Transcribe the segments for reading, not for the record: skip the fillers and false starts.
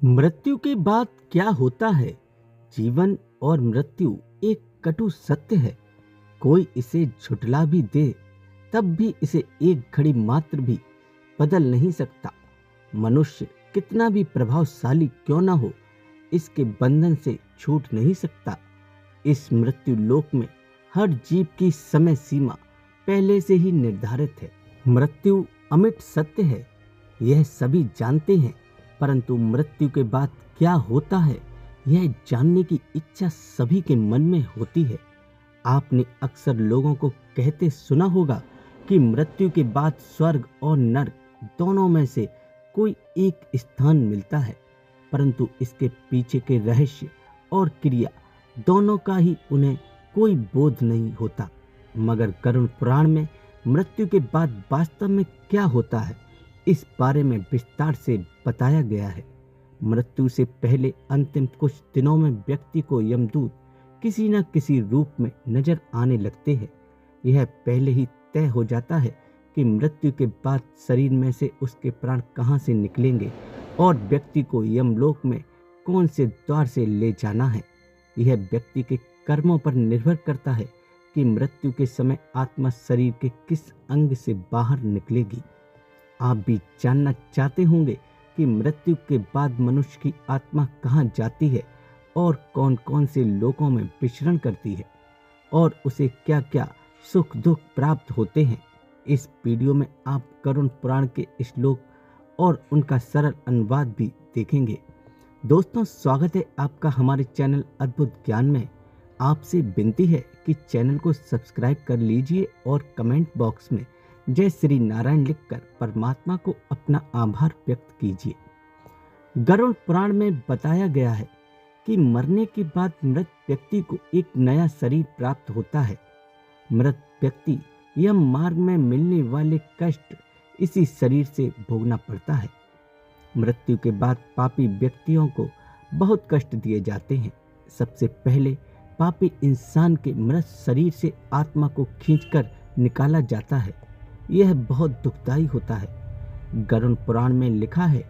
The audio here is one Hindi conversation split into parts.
मृत्यु के बाद क्या होता है? जीवन और मृत्यु एक कटु सत्य है। कोई इसे झुठला भी दे तब भी इसे एक घड़ी मात्र भी बदल नहीं सकता। मनुष्य कितना भी प्रभावशाली क्यों ना हो, इसके बंधन से छूट नहीं सकता। इस मृत्यु लोक में हर जीव की समय सीमा पहले से ही निर्धारित है। मृत्यु अमिट सत्य है, यह सभी जानते हैं, परंतु मृत्यु के बाद क्या होता है, यह जानने की इच्छा सभी के मन में होती है। आपने अक्सर लोगों को कहते सुना होगा कि मृत्यु के बाद स्वर्ग और नरक दोनों में से कोई एक स्थान मिलता है, परंतु इसके पीछे के रहस्य और क्रिया दोनों का ही उन्हें कोई बोध नहीं होता। मगर गरुड़ पुराण में मृत्यु के बाद वास्तव में क्या होता है, इस बारे में विस्तार से बताया गया है। मृत्यु से पहले अंतिम कुछ दिनों में व्यक्ति को यमदूत किसी न किसी रूप में नजर आने लगते हैं। यह पहले ही तय हो जाता है कि मृत्यु के बाद शरीर में से उसके प्राण कहां से निकलेंगे और व्यक्ति को यमलोक में कौन से द्वार से ले जाना है। यह व्यक्ति के कर्मों पर निर्भर करता है कि मृत्यु के समय आत्मा शरीर के किस अंग से बाहर निकलेगी। आप भी जानना चाहते होंगे कि मृत्यु के बाद मनुष्य की आत्मा कहाँ जाती है और कौन कौन से लोकों में विचरण करती है और उसे क्या क्या सुख दुख प्राप्त होते हैं। इस वीडियो में आप गरुड़ पुराण के श्लोक और उनका सरल अनुवाद भी देखेंगे। दोस्तों, स्वागत है आपका हमारे चैनल अद्भुत ज्ञान में। आपसे विनती है कि चैनल को सब्सक्राइब कर लीजिए और कमेंट बॉक्स में जय श्री नारायण लिखकर परमात्मा को अपना आभार व्यक्त कीजिए। गरुड़ पुराण में बताया गया है कि मरने के बाद मृत व्यक्ति को एक नया शरीर प्राप्त होता है। मृत व्यक्ति यम मार्ग में मिलने वाले कष्ट इसी शरीर से भोगना पड़ता है। मृत्यु के बाद पापी व्यक्तियों को बहुत कष्ट दिए जाते हैं। सबसे पहले पापी इंसान के मृत शरीर से आत्मा को खींचकर निकाला जाता है। यह बहुत दुखदाई होता है। गरुड़ पुराण में लिखा है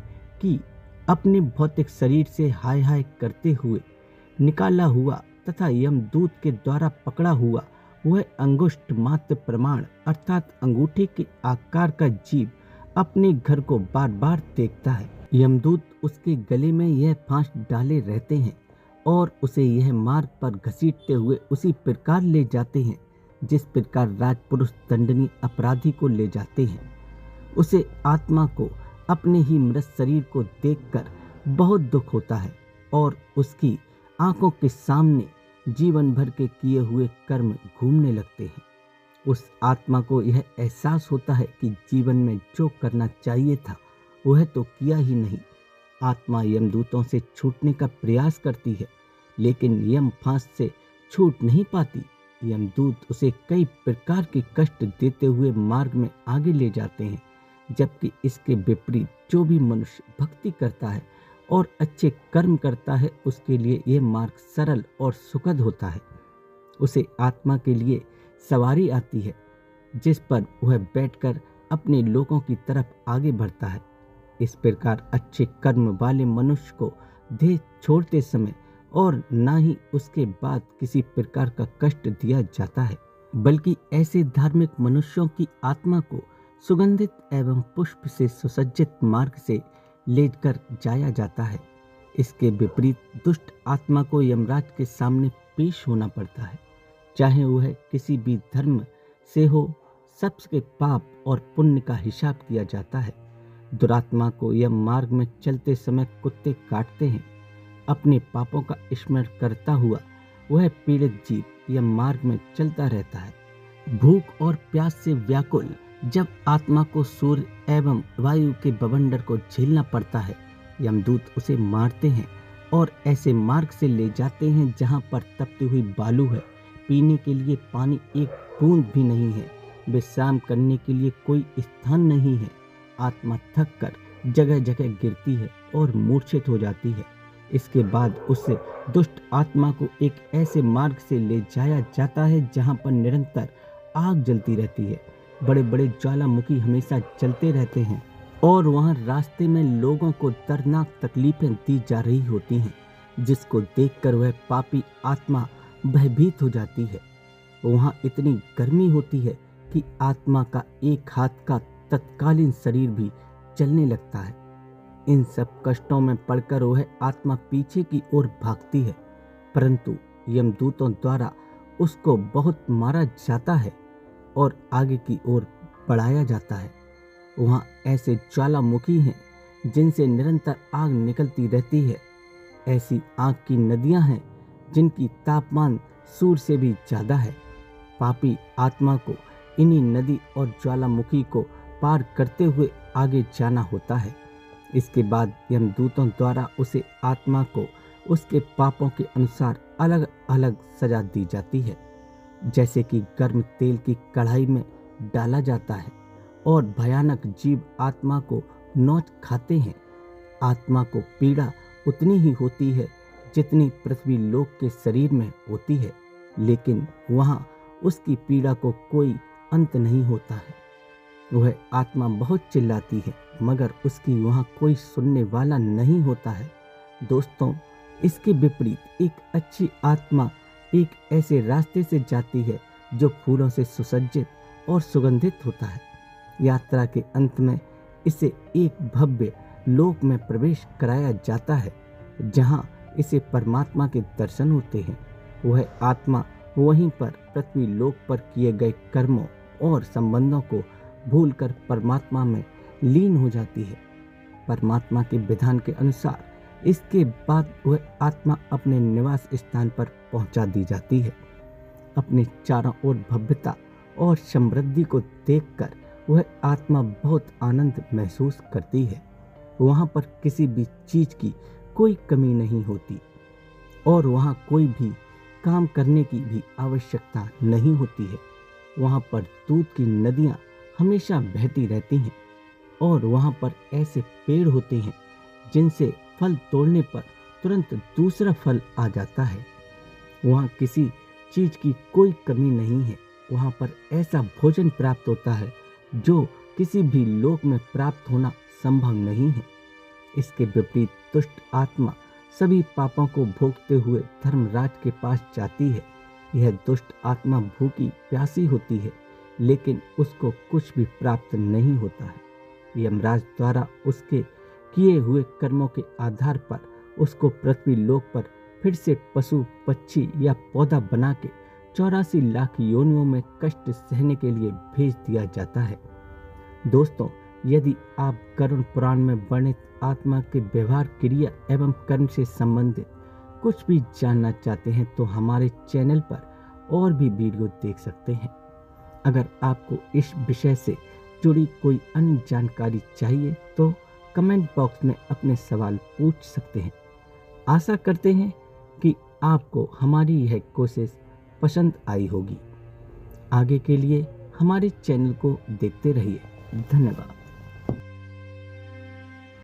कि अपने भौतिक शरीर से हाय हाय करते हुए निकाला हुआ तथा यमदूत के द्वारा पकड़ा हुआ वह अंगुष्ठ मात्र प्रमाण अर्थात अंगूठे के आकार का जीव अपने घर को बार बार देखता है। यमदूत उसके गले में यह फांस डाले रहते हैं और उसे यह मार्ग पर घसीटते हुए उसी प्रकार ले जाते हैं जिस प्रकार राजपुरुष दंडनीय अपराधी को ले जाते हैं। उसे आत्मा को अपने ही मृत शरीर को देखकर बहुत दुख होता है और उसकी आंखों के सामने जीवन भर के किए हुए कर्म घूमने लगते हैं। उस आत्मा को यह एहसास होता है कि जीवन में जो करना चाहिए था वह तो किया ही नहीं। आत्मा यमदूतों से छूटने का प्रयास करती है, लेकिन यम फांस से छूट नहीं पाती। यमदूत उसे कई प्रकार के कष्ट देते हुए मार्ग में आगे ले जाते हैं, जबकि इसके विपरीत जो भी मनुष्य भक्ति करता है और अच्छे कर्म करता है उसके लिए यह मार्ग सरल और सुखद होता है। उसे आत्मा के लिए सवारी आती है जिस पर वह बैठकर अपने लोगों की तरफ आगे बढ़ता है। इस प्रकार अच्छे कर्म वाले मनुष्य को देह छोड़ते समय और ना ही उसके बाद किसी प्रकार का कष्ट दिया जाता है, बल्कि ऐसे धार्मिक मनुष्यों की आत्मा को सुगंधित एवं पुष्प से सुसज्जित मार्ग से लेकर जाया जाता है। इसके विपरीत दुष्ट आत्मा को यमराज के सामने पेश होना पड़ता है। चाहे वह किसी भी धर्म से हो, सबके पाप और पुण्य का हिसाब किया जाता है। दुरात्मा को यम मार्ग में चलते समय कुत्ते काटते हैं। अपने पापों का स्मरण करता हुआ वह पीड़ित जीव यम मार्ग में चलता रहता है। भूख और प्यास से व्याकुल जब आत्मा को सूर्य एवं वायु के बवंडर को झेलना पड़ता है, यमदूत उसे मारते हैं और ऐसे मार्ग से ले जाते हैं जहां पर तपती हुई बालू है, पीने के लिए पानी एक बूंद भी नहीं है, विश्राम करने के लिए कोई स्थान नहीं है। आत्मा थक कर जगह जगह गिरती है और मूर्छित हो जाती है। इसके बाद उस दुष्ट आत्मा को एक ऐसे मार्ग से ले जाया जाता है जहां पर निरंतर आग जलती रहती है। बड़े बड़े ज्वालामुखी हमेशा जलते रहते हैं और वहाँ रास्ते में लोगों को दर्दनाक तकलीफें दी जा रही होती हैं, जिसको देखकर वह पापी आत्मा भयभीत हो जाती है। वहाँ इतनी गर्मी होती है कि आत्मा का एक हाथ का तत्कालीन शरीर भी जलने लगता है। इन सब कष्टों में पड़कर वह आत्मा पीछे की ओर भागती है, परंतु यमदूतों द्वारा उसको बहुत मारा जाता है और आगे की ओर बढ़ाया जाता है। वहाँ ऐसे ज्वालामुखी हैं जिनसे निरंतर आग निकलती रहती है। ऐसी आग की नदियाँ हैं जिनकी तापमान सूर्य से भी ज़्यादा है। पापी आत्मा को इन्हीं नदी और ज्वालामुखी को पार करते हुए आगे जाना होता है। इसके बाद यमदूतों द्वारा उसे आत्मा को उसके पापों के अनुसार अलग अलग सजा दी जाती है, जैसे कि गर्म तेल की कढ़ाई में डाला जाता है और भयानक जीव आत्मा को नोच खाते हैं। आत्मा को पीड़ा उतनी ही होती है जितनी पृथ्वी लोक के शरीर में होती है, लेकिन वहाँ उसकी पीड़ा को कोई अंत नहीं होता है। वह आत्मा बहुत चिल्लाती है, मगर उसकी वहाँ कोई सुनने वाला नहीं होता है। दोस्तों, इसके विपरीत एक अच्छी आत्मा एक ऐसे रास्ते से जाती है जो फूलों से सुसज्जित और सुगंधित होता है। यात्रा के अंत में इसे एक भव्य लोक में प्रवेश कराया जाता है, जहाँ इसे परमात्मा के दर्शन होते हैं। वह आत्मा वहीं पर पृथ्वी लोक पर किए गए कर्मों और संबंधों को भूलकर परमात्मा में लीन हो जाती है। परमात्मा के विधान के अनुसार इसके बाद वह आत्मा अपने निवास स्थान पर पहुंचा दी जाती है। अपने चारों ओर भव्यता और समृद्धि को देखकर वह आत्मा बहुत आनंद महसूस करती है। वहाँ पर किसी भी चीज की कोई कमी नहीं होती और वहाँ कोई भी काम करने की भी आवश्यकता नहीं होती है। वहाँ पर दूध की नदियाँ हमेशा बहती रहती हैं और वहाँ पर ऐसे पेड़ होते हैं जिनसे फल तोड़ने पर तुरंत दूसरा फल आ जाता है। वहाँ किसी चीज की कोई कमी नहीं है। वहाँ पर ऐसा भोजन प्राप्त होता है जो किसी भी लोक में प्राप्त होना संभव नहीं है। इसके विपरीत दुष्ट आत्मा सभी पापों को भोगते हुए धर्मराज के पास जाती है। यह दुष्ट आत्मा भूखी प्यासी होती है, लेकिन उसको कुछ भी प्राप्त नहीं होता है। यमराज द्वारा उसके किए हुए कर्मों के आधार पर उसको पृथ्वी लोक पर फिर से पशु, पक्षी या पौधा बना के 84 लाख योनियों में कष्ट सहने के लिए भेज दिया जाता है। दोस्तों, यदि आप गरुड़ पुराण में वर्णित आत्मा के व्यवहार, क्रिया एवं कर्म से संबंधित कुछ भी जानना चाहते हैं तो हमारे चैनल पर और भी वीडियो देख सकते हैं। अगर आपको इस विषय से जुड़ी कोई अन्य जानकारी चाहिए तो कमेंट बॉक्स में अपने सवाल पूछ सकते हैं। आशा करते हैं कि आपको हमारी यह कोशिश पसंद आई होगी। आगे के लिए हमारे चैनल को देखते रहिए। धन्यवाद।